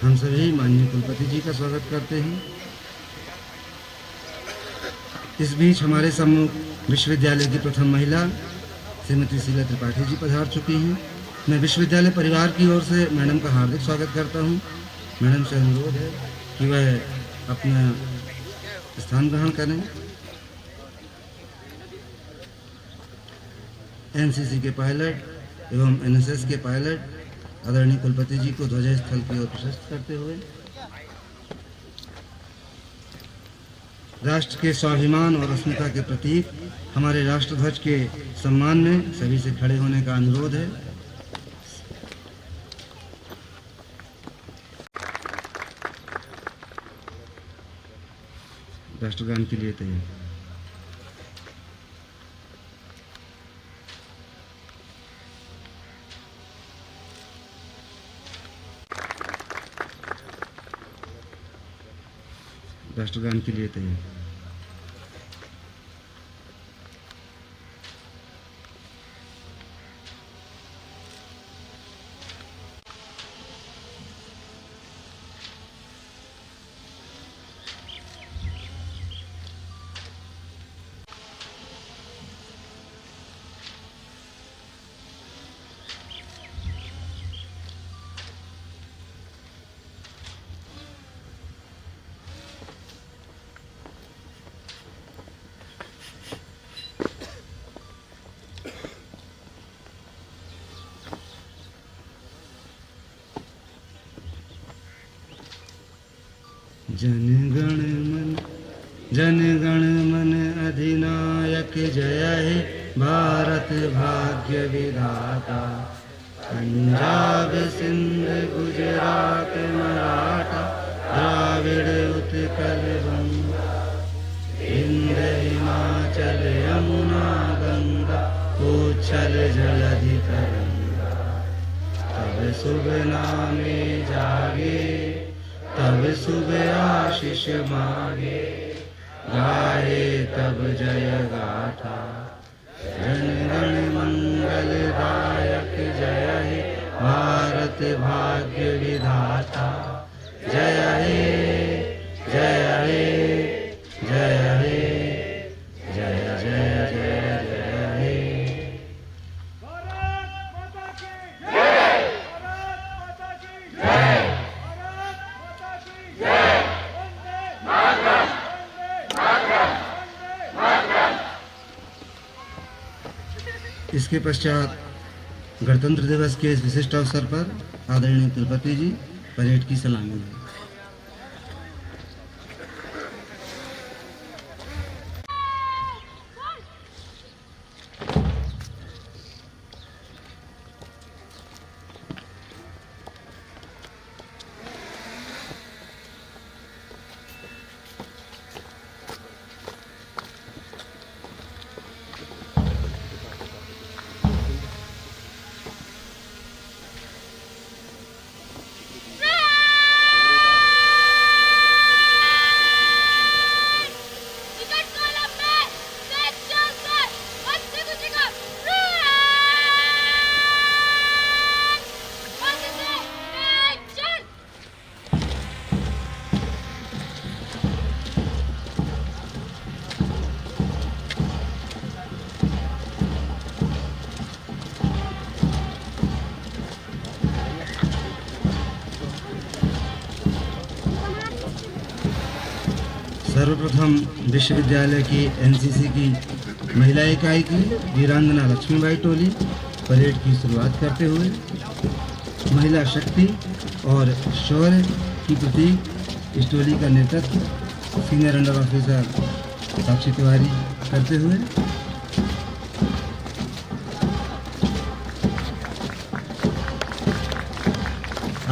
हम सभी माननीय कुलपति जी का स्वागत करते हैं। इस बीच हमारे सम्मुख विश्वविद्यालय की प्रथम महिला श्रीमती शीला त्रिपाठी जी पधार चुकी हैं। मैं विश्वविद्यालय परिवार की ओर से मैडम का हार्दिक स्वागत करता हूं। मैडम से अनुरोध है कि वह अपना स्थान ग्रहण करें। एनसीसी के पायलट एवं एनएसएस के पायलट आदरणीय कुलपति जी को ध्वज स्थल की ओर प्रशस्त करते हुए राष्ट्र के स्वाभिमान और अस्मिता के प्रतीक हमारे राष्ट्रध्वज के सम्मान में सभी से खड़े होने का अनुरोध है। राष्ट्रगान के लिए तैयार। राष्ट्रगान के लिए तैयार। जन गण मन अधिनायक जय हे भारत भाग्य विधाता। पंजाब सिंध गुजरात मराठा द्राविड़ उत्कल बंगा विंध्य हिमाचल यमुना गंगा उच्छल जलधि तरंगा। तब शुभ नामे जागे तब शुभ आशीष मांगे गाए तब जय गाथा। जन गण मंगल दायक जय हे भारत भाग्य विधाता। जय हे जय हे जय हे जय जय जय जय हे। इसके पश्चात गणतंत्र दिवस के इस विशिष्ट अवसर पर आदरणीय कुलपति जी परेड की सलामी लेंगे। सर्वप्रथम विश्वविद्यालय की एनसीसी की महिला इकाई की वीरांगना लक्ष्मीबाई टोली परेड की शुरुआत करते हुए महिला शक्ति और शौर्य की प्रतीक इस टोली का नेतृत्व सीनियर अंडर ऑफिसर साक्षी तिवारी करते हुए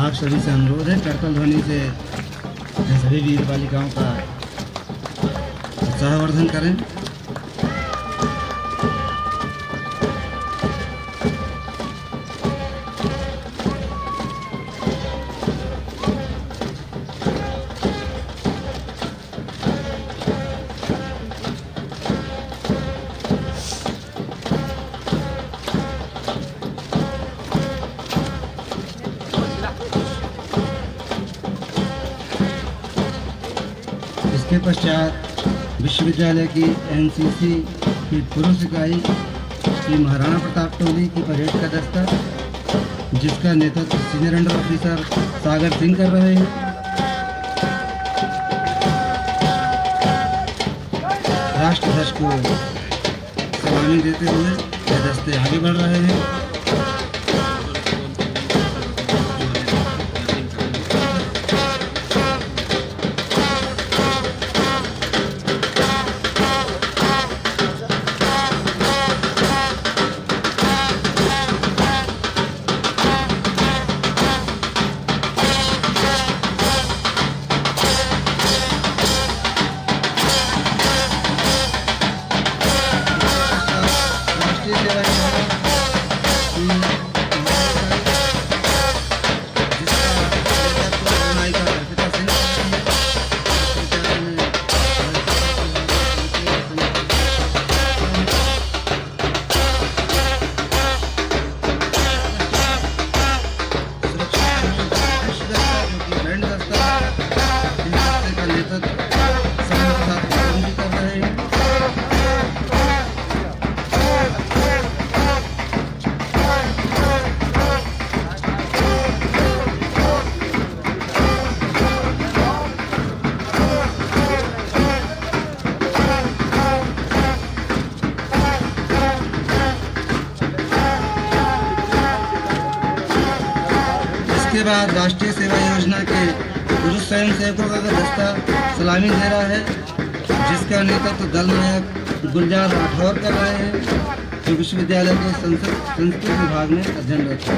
आप सभी से अनुरोध है करतल ध्वनि से सभी वीर बालिकाओं का उत्साहवर्धन करें। इसके पश्चात विश्वविद्यालय की एनसीसी की पुरुष इकाई की महाराणा प्रताप टोली की परेड का दस्ता, जिसका नेतृत्व senior under officer Sagar Singh कर रहे हैं। राष्ट्रध्वज को सलामी देते हुए ये दस्ते आगे बढ़ रहे हैं। इसके बाद राष्ट्रीय सेवा योजना के पुरुष स्वयंसेवकों का दस्ता सलामी दे रहा है, जिसका नेतृत्व दल नायक गुलजार राठौर कर रहे हैं, जो विश्वविद्यालय के संस्कृत विभाग में अध्ययनरत है।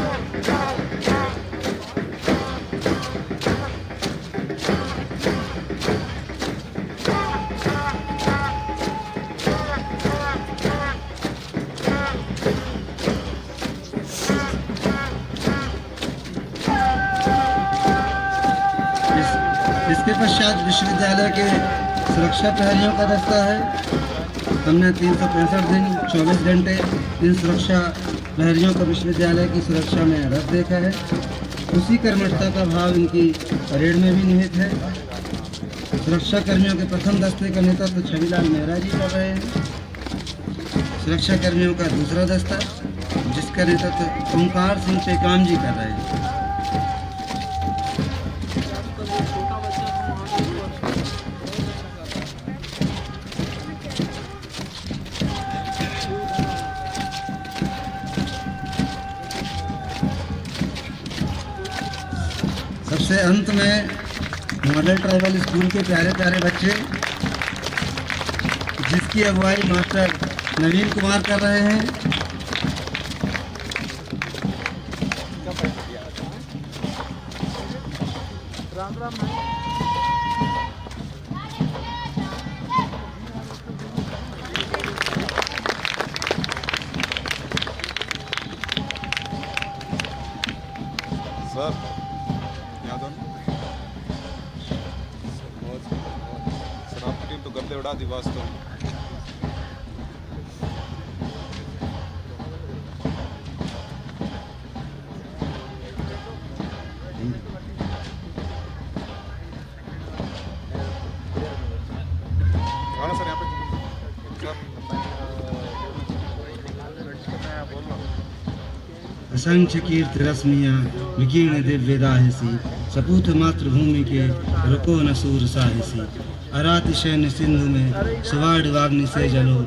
इसके पश्चात विश्वविद्यालय के सुरक्षा प्रहरियों का दस्ता है। हमने 365 दिन 24 घंटे इन सुरक्षा प्रहरियों को विश्वविद्यालय की सुरक्षा में रत देखा है। उसी कर्मठता का भाव इनकी परेड में भी निहित है। सुरक्षा कर्मियों के प्रथम दस्ते का नेतृत्व छविलाल मेहरा जी कर रहे हैं। सुरक्षा कर्मियों का दूसरा दस्ता, जिसका नेतृत्व ओंकार सिंह टेकाम जी कर रहे हैं। सबसे अंत में मॉडल ट्राइबल स्कूल के प्यारे प्यारे बच्चे, जिसकी अगुवाई मास्टर नवीन कुमार कर रहे हैं। सर सर आपकी टीम तो गर्दे उड़ा दी वास्तव में। सर यहाँ पे असंख्य कीर्ति रश्मियाँ विकीर्ण दिव्यदाहिसी, सपूत मातृभूमि के रुको न सूर साहिसी, अरातिशयन सिंधु में सुवाड़ वाग्नि से जलो।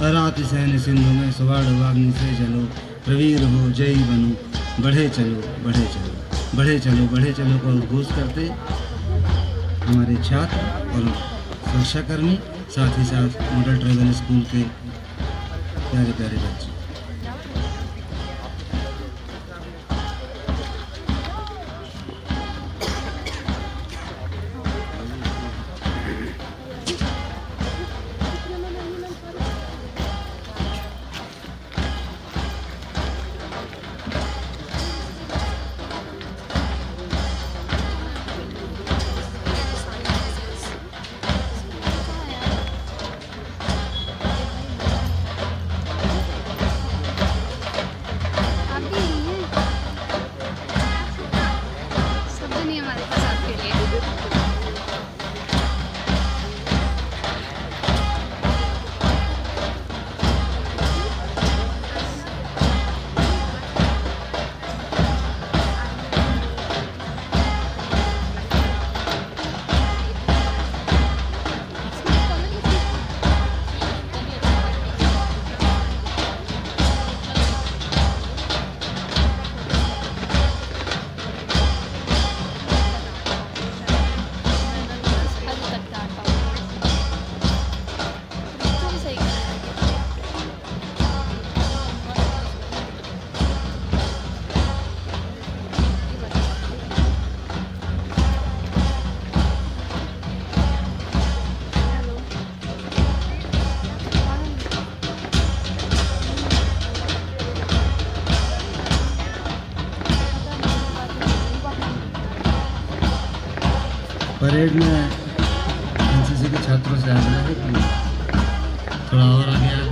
अराति सहन सिंधु में स्वर्ण वाग्नि से चलो, प्रवीर हो जयी बनो, बढ़े चलो बढ़े चलो, बढ़े चलो बढ़े चलो का उद्घोष करते हमारे छात्र और सुरक्षाकर्मी, साथ ही साथ मॉडल ट्राइबल स्कूल के प्यारे प्यारे बच्चे। परेड में एनसीसी के छात्रों से आग्रह है कि थोड़ा और आगे आए।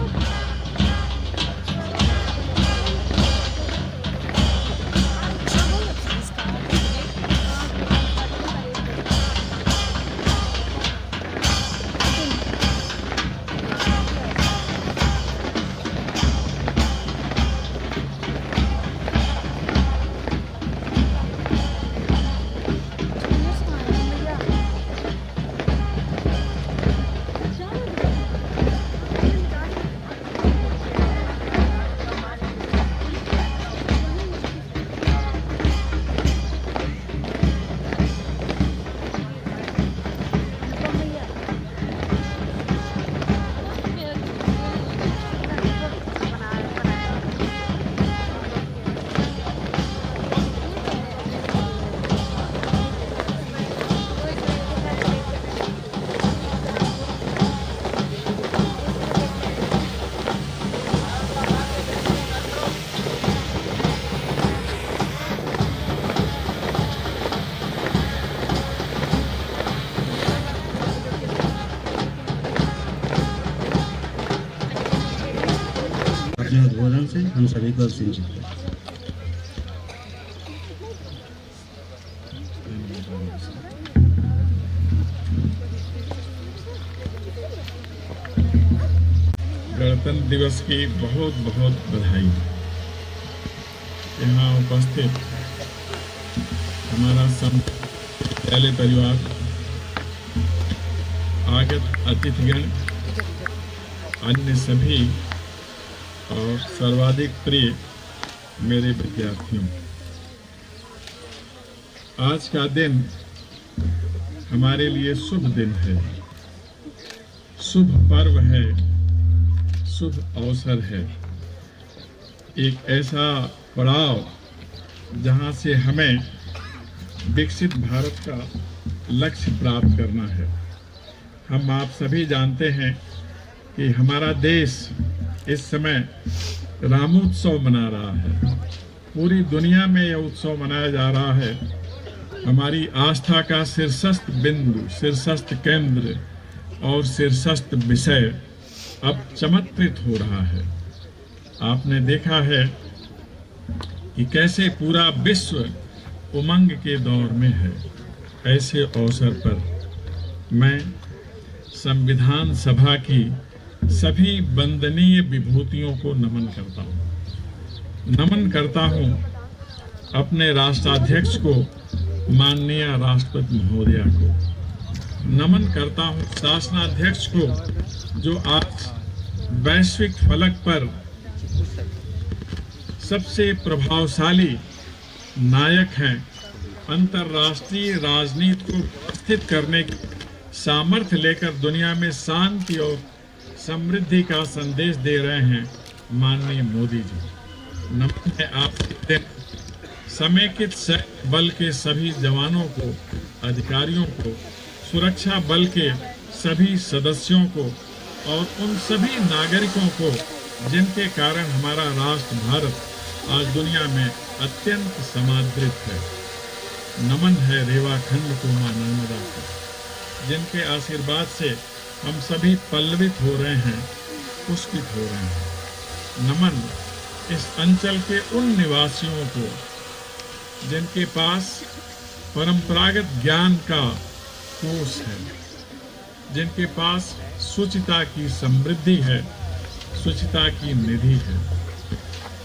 अपने उद्बोधन से हम सभी को सिंचित करें। गणतंत्र दिवस की बहुत बहुत बधाई। यहाँ उपस्थित हमारा पहले परिवार, आगत अतिथिगण, अन्य सभी और सर्वाधिक प्रिय मेरे विद्यार्थियों, आज का दिन हमारे लिए शुभ दिन है, शुभ पर्व है, शुभ अवसर है। एक ऐसा पड़ाव जहां से हमें विकसित भारत का लक्ष्य प्राप्त करना है। हम आप सभी जानते हैं कि हमारा देश इस समय रामोत्सव मना रहा है। पूरी दुनिया में यह उत्सव मनाया जा रहा है। हमारी आस्था का शीर्षस्थ बिंदु, शीर्षस्थ केंद्र और शीर्षस्थ विषय अब चमत्कृत हो रहा है। आपने देखा है कि कैसे पूरा विश्व उमंग के दौर में है। ऐसे अवसर पर मैं संविधान सभा की सभी वंदनीय विभूतियों को नमन करता हूँ। नमन करता हूँ अपने राष्ट्राध्यक्ष को, माननीय राष्ट्रपति महोदया को। नमन करता हूँ शासनाध्यक्ष को, जो आज वैश्विक फलक पर सबसे प्रभावशाली नायक हैं। अंतर्राष्ट्रीय राजनीति को स्थित करने की सामर्थ्य लेकर दुनिया में शांति और समृद्धि का संदेश दे रहे हैं माननीय मोदी जी। नमन है आपके समेकित सैन्य बल के सभी जवानों को, अधिकारियों को, सुरक्षा बल के सभी सदस्यों को और उन सभी नागरिकों को जिनके कारण हमारा राष्ट्र भारत आज दुनिया में अत्यंत समादृत है। नमन है रेवाखंड को मां नर्मदा को, जिनके आशीर्वाद से हम सभी पल्लवित हो रहे हैं, पुष्पित हो रहे हैं। नमन इस अंचल के उन निवासियों को जिनके पास परंपरागत ज्ञान का कोष है, जिनके पास शुचिता की समृद्धि है, शुचिता की निधि है।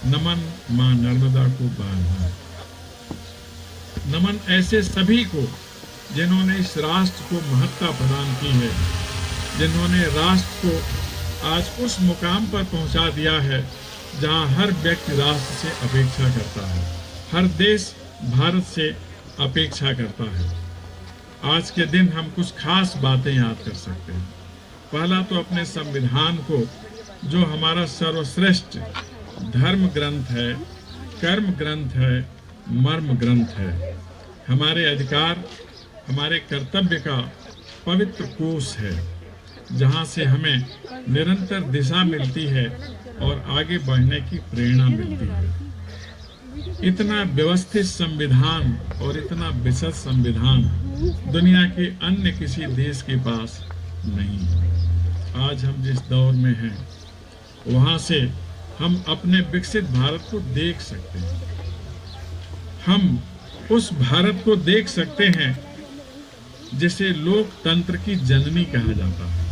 नमन मां नर्मदा को बार बार। नमन ऐसे सभी को जिन्होंने इस राष्ट्र को महत्ता प्रदान की है, जिन्होंने राष्ट्र को आज उस मुकाम पर पहुंचा दिया है जहां हर व्यक्ति राष्ट्र से अपेक्षा करता है, हर देश भारत से अपेक्षा करता है। आज के दिन हम कुछ खास बातें याद कर सकते हैं। पहला तो अपने संविधान को, जो हमारा सर्वश्रेष्ठ धर्म ग्रंथ है, कर्म ग्रंथ है, मर्म ग्रंथ है, हमारे अधिकार, हमारे कर्तव्य का पवित्र कोष है, जहां से हमें निरंतर दिशा मिलती है और आगे बढ़ने की प्रेरणा मिलती है। इतना व्यवस्थित संविधान और इतना विशद संविधान दुनिया के अन्य किसी देश के पास नहीं है। आज हम जिस दौर में हैं, वहां से हम अपने विकसित भारत को देख सकते हैं। हम उस भारत को देख सकते हैं जिसे लोकतंत्र की जननी कहा जाता है।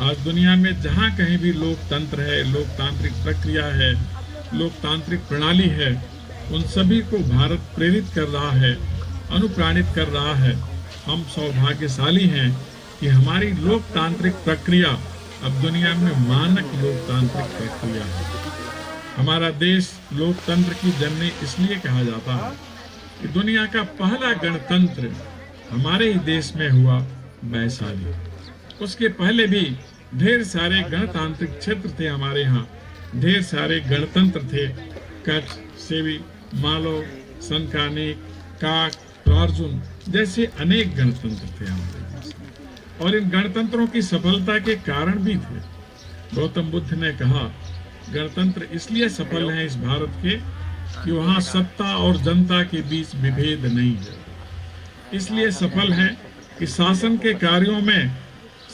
आज दुनिया में जहां कहीं भी लोकतंत्र है, लोकतांत्रिक प्रक्रिया है, लोकतांत्रिक प्रणाली है, उन सभी को भारत प्रेरित कर रहा है, अनुप्राणित कर रहा है। हम सौभाग्यशाली हैं कि हमारी लोकतांत्रिक प्रक्रिया अब दुनिया में मानक लोकतांत्रिक प्रक्रिया है। हमारा देश लोकतंत्र की जननी इसलिए कहा जाता है कि दुनिया का पहला गणतंत्र हमारे ही देश में हुआ, वैशाली। उसके पहले भी ढेर सारे गणतांत्रिक क्षेत्र थे हमारे यहाँ, ढेर सारे गणतंत्र थे। कच्छ, सेवी, मालो, संकानेक, काक, अर्जुन जैसे अनेक गणतंत्र थे हमारे देश में। और इन गणतंत्रों की सफलता के कारण भी थे। गौतम बुद्ध ने कहा, गणतंत्र इसलिए सफल है इस भारत के कि वहाँ सत्ता और जनता के बीच विभेद नहीं है। इसलिए सफल है कि शासन के कार्यों में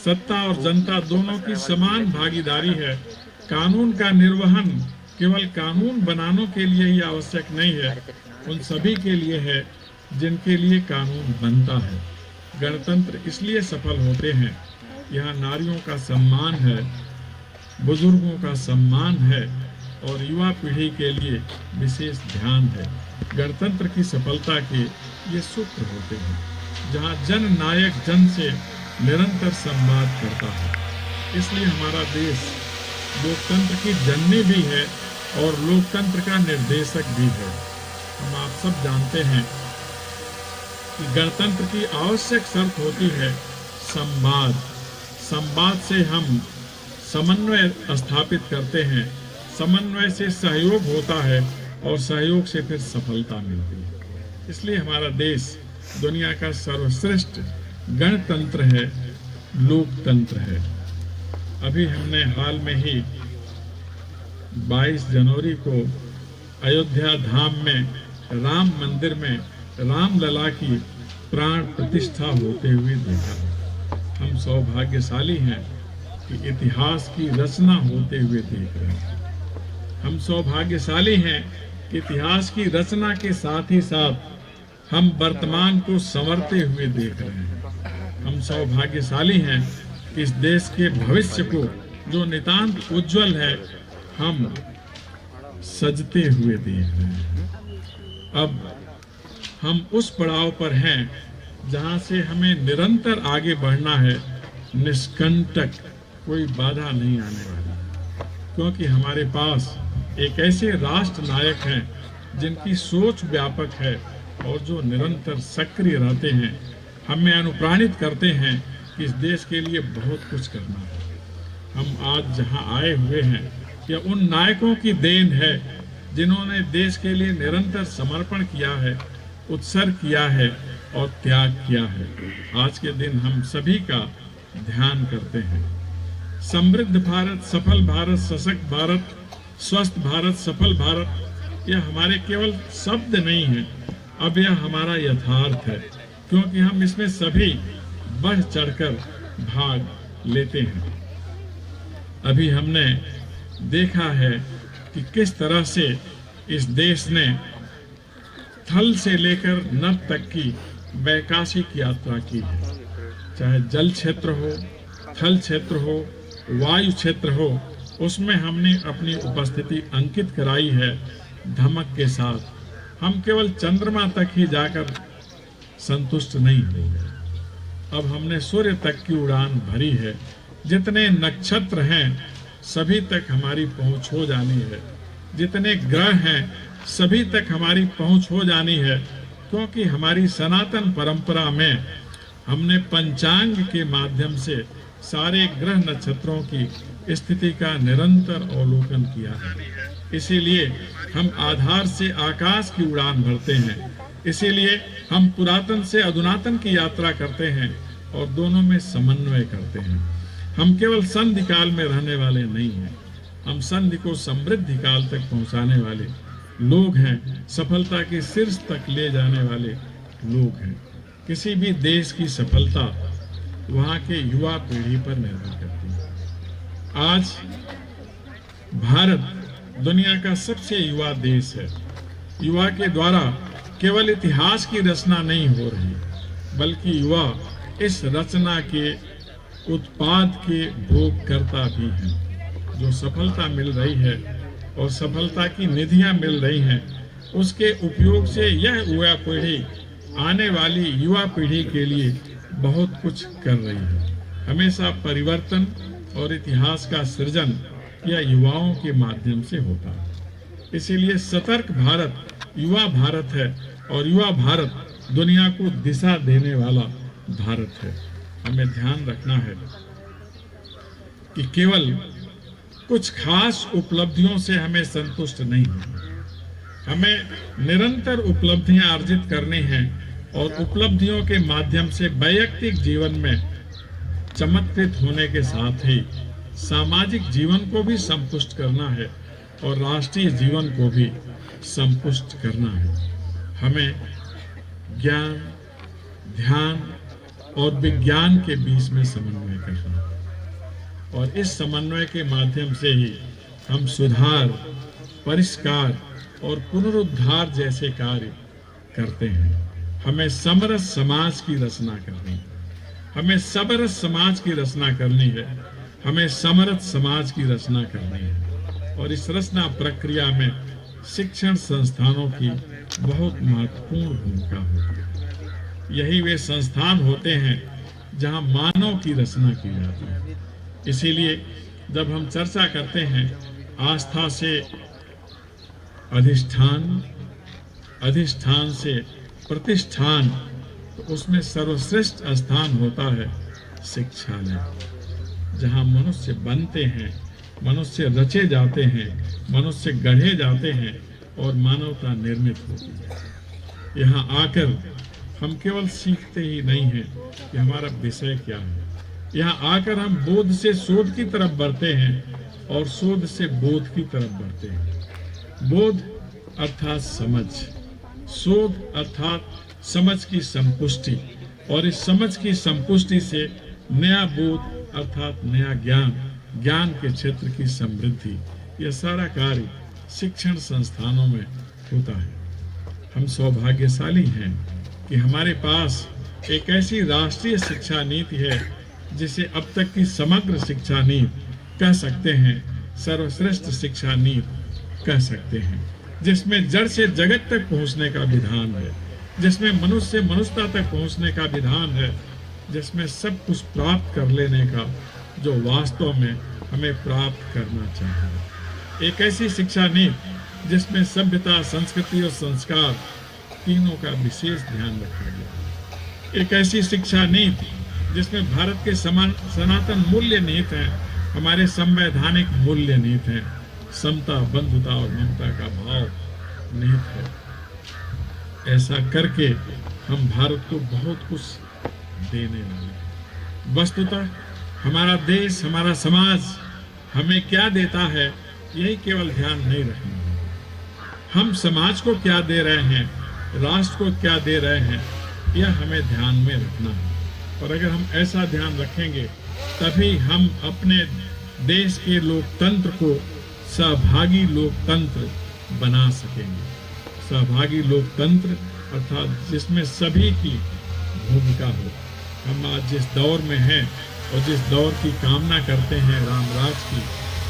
सत्ता और जनता दोनों की समान भागीदारी है। कानून का निर्वहन केवल कानून बनाने के लिए ही आवश्यक नहीं है, उन सभी के लिए है जिनके लिए कानून बनता है। गणतंत्र इसलिए सफल होते हैं, यहाँ नारियों का सम्मान है, बुजुर्गों का सम्मान है और युवा पीढ़ी के लिए विशेष ध्यान है। गणतंत्र की सफलता के ये सूत्र होते हैं, जहाँ जन नायक जन से निरंतर संवाद करता है। इसलिए हमारा देश लोकतंत्र की जननी भी है और लोकतंत्र का निर्देशक भी है। हम आप सब जानते हैं कि गणतंत्र की आवश्यक शर्त होती है संवाद। संवाद से हम समन्वय स्थापित करते हैं, समन्वय से सहयोग होता है और सहयोग से फिर सफलता मिलती है। इसलिए हमारा देश दुनिया का सर्वश्रेष्ठ गणतंत्र है, लोकतंत्र है। अभी हमने हाल में ही 22 जनवरी को अयोध्या धाम में राम मंदिर में रामलला की प्राण प्रतिष्ठा होते हुए देखा। हम सौभाग्यशाली हैं कि इतिहास की रचना होते हुए देख रहे हैं। हम सौभाग्यशाली हैं कि इतिहास की रचना के साथ ही साथ हम वर्तमान को संवरते हुए देख रहे हैं। हम सौभाग्यशाली हैं कि इस देश के भविष्य को, जो नितांत उज्जवल है, हम सजते हुए देख रहे हैं। अब हम उस पड़ाव पर हैं जहां से हमें निरंतर आगे बढ़ना है, निष्कंटक, कोई बाधा नहीं आने वाली। क्योंकि हमारे पास एक ऐसे राष्ट्र नायक हैं जिनकी सोच व्यापक है और जो निरंतर सक्रिय रहते हैं, हमें अनुप्राणित करते हैं कि इस देश के लिए बहुत कुछ करना है। हम आज जहां आए हुए हैं यह उन नायकों की देन है जिन्होंने देश के लिए निरंतर समर्पण किया है, उत्सर्ग किया है और त्याग किया है। आज के दिन हम सभी का ध्यान करते हैं। समृद्ध भारत, सफल भारत, सशक्त भारत, स्वस्थ भारत, सफल भारत, यह हमारे केवल शब्द नहीं है, अब यह हमारा यथार्थ है, क्योंकि हम इसमें सभी बढ़ चढ़कर भाग लेते हैं। अभी हमने देखा है कि किस तरह से इस देश ने थल से लेकर नभ तक की वैकाशिक यात्रा की है। चाहे जल क्षेत्र हो, थल क्षेत्र हो, वायु क्षेत्र हो, उसमें हमने अपनी उपस्थिति अंकित कराई है धमक के साथ। हम केवल चंद्रमा तक ही जाकर संतुष्ट नहीं होंगे, अब हमने सूर्य तक की उड़ान भरी है। जितने नक्षत्र हैं सभी तक हमारी पहुंच हो जानी है, जितने ग्रह हैं सभी तक हमारी पहुंच हो जानी है, क्योंकि हमारी सनातन परंपरा में हमने पंचांग के माध्यम से सारे ग्रह नक्षत्रों की स्थिति का निरंतर अवलोकन किया है। इसीलिए हम आधार से आकाश की उड़ान भरते हैं, इसीलिए हम पुरातन से अधुनातन की यात्रा करते हैं और दोनों में समन्वय करते हैं। हम केवल संधि काल में रहने वाले नहीं हैं, हम संधि को समृद्धि काल तक पहुंचाने वाले लोग हैं, सफलता के शीर्ष तक ले जाने वाले लोग हैं। किसी भी देश की सफलता वहाँ के युवा पीढ़ी पर निर्भर करती है। आज भारत दुनिया का सबसे युवा देश है। युवा के द्वारा केवल इतिहास की रचना नहीं हो रही, बल्कि युवा इस रचना के उत्पाद के भोगकर्ता भी हैं। जो सफलता मिल रही है और सफलता की निधियां मिल रही हैं, उसके उपयोग से यह युवा पीढ़ी आने वाली युवा पीढ़ी के लिए बहुत कुछ कर रही है। हमेशा परिवर्तन और इतिहास का सृजन यह युवाओं के माध्यम से होता है। इसीलिए सतर्क भारत युवा भारत है और युवा भारत दुनिया को दिशा देने वाला भारत है। हमें ध्यान रखना है कि केवल कुछ खास उपलब्धियों से हमें संतुष्ट नहीं होना, हमें निरंतर उपलब्धियां अर्जित करनी हैं और उपलब्धियों के माध्यम से वैयक्तिक जीवन में चमत्कृत होने के साथ ही सामाजिक जीवन को भी संपुष्ट करना है और राष्ट्रीय जीवन को भी संपुष्ट करना है। हमें ज्ञान, ध्यान और विज्ञान के बीच में समन्वय करना है और इस समन्वय के माध्यम से ही हम सुधार, परिष्कार और पुनरुद्धार जैसे कार्य करते हैं। हमें समरस समाज की रचना करनी है, हमें समरस समाज की रचना करनी है, हमें समरस समाज की रचना करनी है और इस रचना प्रक्रिया में शिक्षण संस्थानों की बहुत महत्वपूर्ण भूमिका होती है। यही वे संस्थान होते हैं जहां मानव की रचना की जाती है। इसीलिए जब हम चर्चा करते हैं आस्था से अधिष्ठान, अधिष्ठान से प्रतिष्ठान, तो उसमें सर्वश्रेष्ठ स्थान होता है शिक्षालय, जहां मनुष्य बनते हैं, मनुष्य रचे जाते हैं, मनुष्य गढ़े जाते हैं और मानवता निर्मित होती है। यहाँ आकर हम केवल सीखते ही नहीं हैं कि हमारा विषय क्या है, यहाँ आकर हम बोध से शोध की तरफ बढ़ते हैं और शोध से बोध की तरफ बढ़ते हैं। बोध अर्थात समझ, शोध अर्थात समझ की संपुष्टि और इस समझ की संपुष्टि से नया बोध अर्थात नया ज्ञान, ज्ञान के क्षेत्र की समृद्धि, यह सारा कार्य शिक्षण संस्थानों में होता है। हम सौभाग्यशाली हैं कि हमारे पास एक ऐसी राष्ट्रीय शिक्षा नीति है जिसे अब तक की समग्र शिक्षा नीति कह सकते हैं, सर्वश्रेष्ठ शिक्षा नीति कह सकते हैं, जिसमें जड़ से जगत तक पहुंचने का विधान है, जिसमें मनुष्य से मनुष्यता तक पहुंचने का विधान है, जिसमें सब कुछ प्राप्त कर लेने का जो वास्तव में हमें प्राप्त करना चाहिए। एक ऐसी शिक्षा नीति जिसमें सभ्यता, संस्कृति और संस्कार तीनों का विशेष ध्यान रखा गया। एक ऐसी शिक्षा नीति जिसमें भारत के सनातन मूल्य निहित हैं, हमारे संवैधानिक मूल्य निहित हैं, समता, बंधुता और ममता का भाव निहित है। ऐसा करके हम भारत को बहुत कुछ देने वाले हैं। वस्तुतः हमारा देश, हमारा समाज हमें क्या देता है, यही केवल ध्यान नहीं रखना है। हम समाज को क्या दे रहे हैं, राष्ट्र को क्या दे रहे हैं, यह हमें ध्यान में रखना है। और अगर हम ऐसा ध्यान रखेंगे तभी हम अपने देश के लोकतंत्र को सहभागी लोकतंत्र बना सकेंगे। सहभागी लोकतंत्र अर्थात जिसमें सभी की भूमिका हो। हम आज जिस दौर में हैं और जिस दौर की कामना करते हैं राम राज की,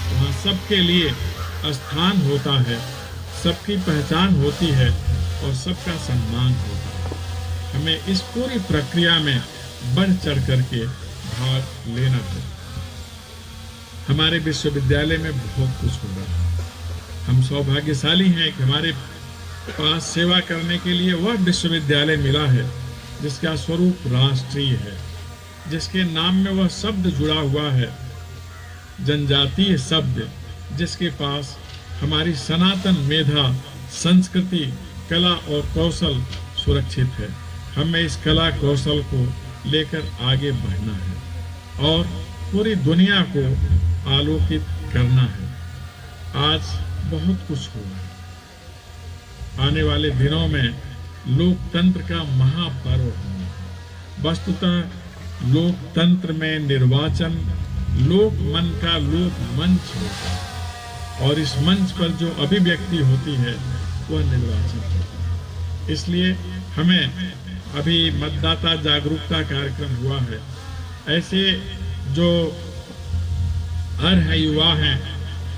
वहाँ सबके लिए स्थान होता है, सबकी पहचान होती है और सबका सम्मान होता है। हमें इस पूरी प्रक्रिया में बढ़ चढ़ करके भाग लेना है। हमारे विश्वविद्यालय में बहुत कुछ हो रहा है। हम सौभाग्यशाली हैं कि हमारे पास सेवा करने के लिए वह विश्वविद्यालय मिला है जिसका स्वरूप राष्ट्रीय है, जिसके नाम में वह शब्द जुड़ा हुआ है, जनजातीय शब्द, जिसके पास हमारी सनातन मेधा, संस्कृति, कला और कौशल सुरक्षित है। हमें इस कला कौशल को लेकर आगे बढ़ना है और पूरी दुनिया को आलोकित करना है। आज बहुत कुछ हुआ है। आने वाले दिनों में लोकतंत्र का महापर्व होना है। वस्तुतः लोकतंत्र में निर्वाचन लोक मन का लोक मंच होता है और इस मंच पर जो अभिव्यक्ति होती है वह निर्वाचन होता है। इसलिए हमें अभी मतदाता जागरूकता कार्यक्रम हुआ है। ऐसे जो अर्ह युवा हैं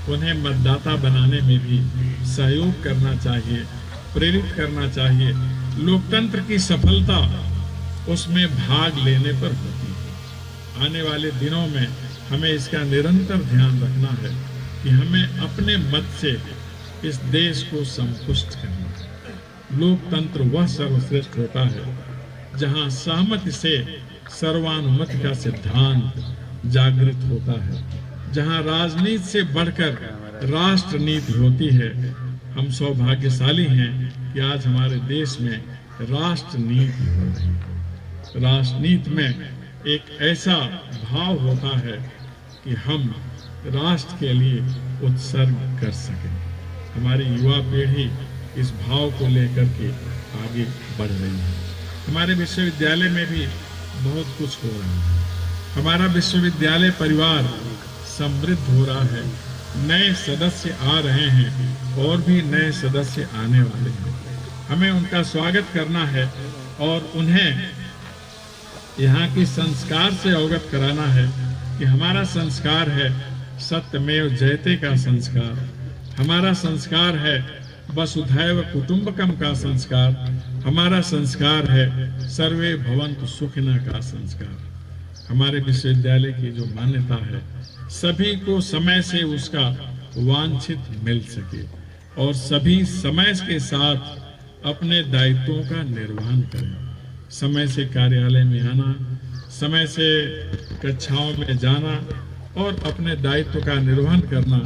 उन्हें मतदाता बनाने में भी सहयोग करना चाहिए, प्रेरित करना चाहिए। लोकतंत्र की सफलता उसमें भाग लेने पर होती है। आने वाले दिनों में हमें इसका निरंतर ध्यान रखना है कि हमें अपने मत से इस देश को संतुष्ट करना है। लोकतंत्र वह सर्वश्रेष्ठ होता है जहां सहमति से सर्वानुमति का सिद्धांत जागृत होता है, जहां राजनीति से बढ़कर राष्ट्र नीति होती है। हम सौभाग्यशाली हैं कि आज हमारे देश में राष्ट्र नीति हो रही है। राष्ट्र नीति में एक ऐसा भाव होता है कि हम राष्ट्र के लिए उत्सर्ग कर सकें। हमारी युवा पीढ़ी इस भाव को लेकर के आगे बढ़ रही है। हमारे विश्वविद्यालय में भी बहुत कुछ हो रहा है। हमारा विश्वविद्यालय परिवार समृद्ध हो रहा है। नए सदस्य आ रहे हैं और भी नए सदस्य आने वाले हैं। हमें उनका स्वागत करना है और उन्हें यहाँ की संस्कार से अवगत कराना है कि हमारा संस्कार है सत्यमेव जयते का संस्कार। हमारा संस्कार है वसुधैव कुटुंबकम का संस्कार। हमारा संस्कार है सर्वे भवन्तु सुखिनः का संस्कार। हमारे विश्वविद्यालय की जो मान्यता है सभी को समय से उसका वांछित मिल सके और सभी समय के साथ अपने दायित्वों का निर्वहन करें। समय से कार्यालय में आना, समय से कक्षाओं में जाना और अपने दायित्व का निर्वहन करना,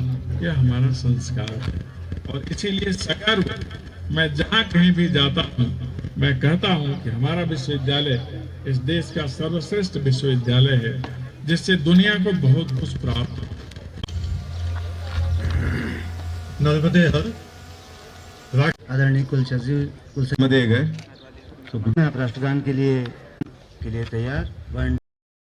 यह हमारा संस्कार है। और इसीलिए सगर्व मैं जहाँ कहीं भी जाता हूँ मैं कहता हूँ कि हमारा विश्वविद्यालय इस देश का सर्वश्रेष्ठ विश्वविद्यालय है जिससे दुनिया को बहुत कुछ प्राप्त हो। आदरणीय कुलसचिव मध्ये गए आप राष्ट्रगान के लिए तैयार।